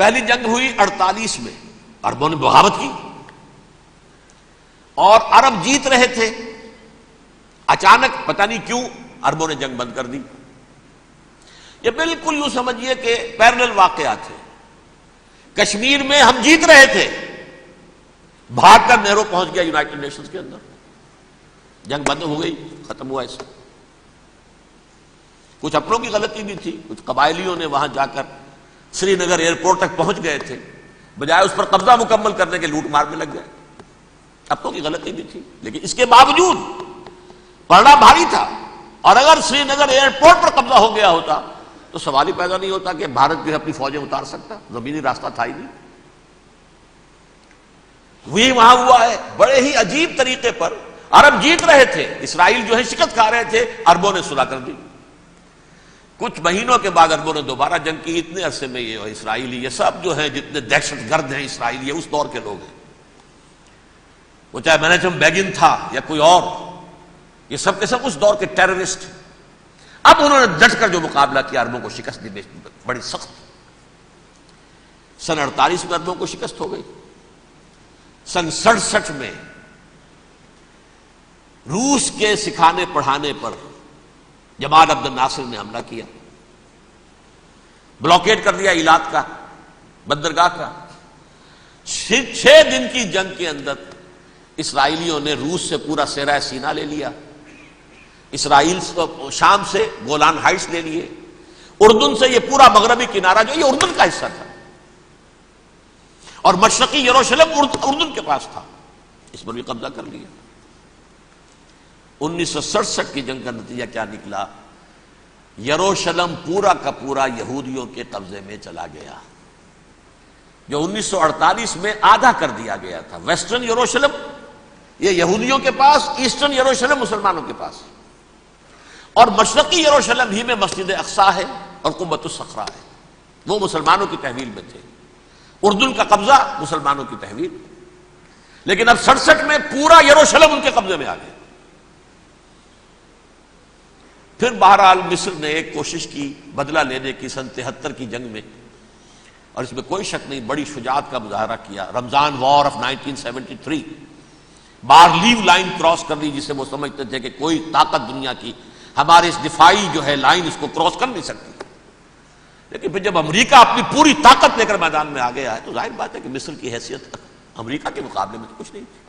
پہلی جنگ ہوئی 48 میں، عربوں نے بغاوت کی اور عرب جیت رہے تھے، اچانک پتہ نہیں کیوں عربوں نے جنگ بند کر دی۔ یہ بالکل یوں سمجھیے کہ پیرلل واقعات تھے۔ کشمیر میں ہم جیت رہے تھے، بھاگ کر نہرو پہنچ گیا یونائٹڈ نیشنز کے اندر، جنگ بند ہو گئی، ختم ہوا اس سے۔ کچھ اپنوں کی غلطی بھی تھی، کچھ قبائلیوں نے وہاں جا کر سری نگر ایئرپورٹ تک پہنچ گئے تھے، بجائے اس پر قبضہ مکمل کرنے کے لوٹ مار میں لگ گئے، اپنوں کی غلطی بھی تھی، لیکن اس کے باوجود پڑنا بھاری تھا۔ اور اگر سری نگر ایئرپورٹ پر قبضہ ہو گیا ہوتا تو سوال ہی پیدا نہیں ہوتا کہ بھارت جو ہے اپنی فوجیں اتار سکتا، زمینی راستہ تھا ہی نہیں۔ وہی وہاں ہوا ہے، بڑے ہی عجیب طریقے پر عرب جیت رہے تھے، اسرائیل جو ہے شکست کھا رہے تھے، عربوں نے صلح کر دی۔ کچھ مہینوں کے بعد عربوں نے دوبارہ جنگ کی۔ اتنے عرصے میں یہ اسرائیلی، یہ سب جو ہیں جتنے دہشت گرد ہیں اسرائیلی، یہ اس دور کے لوگ ہیں، وہ چاہے مینیجم بیگن تھا یا کوئی اور، یہ سب کے سب اس دور کے ٹیررسٹ۔ اب انہوں نے ڈٹ کر جو مقابلہ کیا، عربوں کو شکست دی بڑی سخت۔ سن 48 میں عربوں کو شکست ہو گئی۔ سن 67 میں روس کے سکھانے پڑھانے پر جمال عبد الناصر نے حملہ کیا، بلاکیٹ کر دیا ایلات کا، بندرگاہ کا۔ 6 دن کی جنگ کے اندر اسرائیلیوں نے روس سے پورا صحرائے سینا لے لیا، اسرائیل شام سے گولان ہائٹس لے لیے، اردن سے یہ پورا مغربی کنارہ جو یہ اردن کا حصہ تھا، اور مشرقی یروشلم اردن کے پاس تھا، اس پر بھی قبضہ کر لیا۔ 1967 کی جنگ کا نتیجہ کیا نکلا؟ یروشلم پورا کا پورا یہودیوں کے قبضے میں چلا گیا، جو 1948 میں آدھا کر دیا گیا تھا۔ ویسٹرن یروشلم یہ یہودیوں کے پاس، ایسٹرن یروشلم مسلمانوں کے پاس، اور مشرقی یروشلم ہی میں مسجد اقصی ہے اور قبۃ الصخرہ ہے، وہ مسلمانوں کی تحویل میں تھے۔ اردن کا قبضہ مسلمانوں کی تحویل، لیکن اب 67 میں پورا یروشلم ان کے قبضے میں آ گیا۔ پھر بہرحال مصر نے ایک کوشش کی بدلہ لینے کی سن 73 کی جنگ میں، اور اس میں کوئی شک نہیں بڑی شجاعت کا مظاہرہ کیا۔ رمضان وار آف 1973، بارلیو لائن کراس کر دی، جسے وہ سمجھتے تھے کہ کوئی طاقت دنیا کی ہمارے اس دفاعی جو ہے لائن اس کو کراس کر نہیں سکتی۔ لیکن پھر جب امریکہ اپنی پوری طاقت لے کر میدان میں آ گیا ہے تو ظاہر بات ہے کہ مصر کی حیثیت امریکہ کے مقابلے میں تو کچھ نہیں تھی۔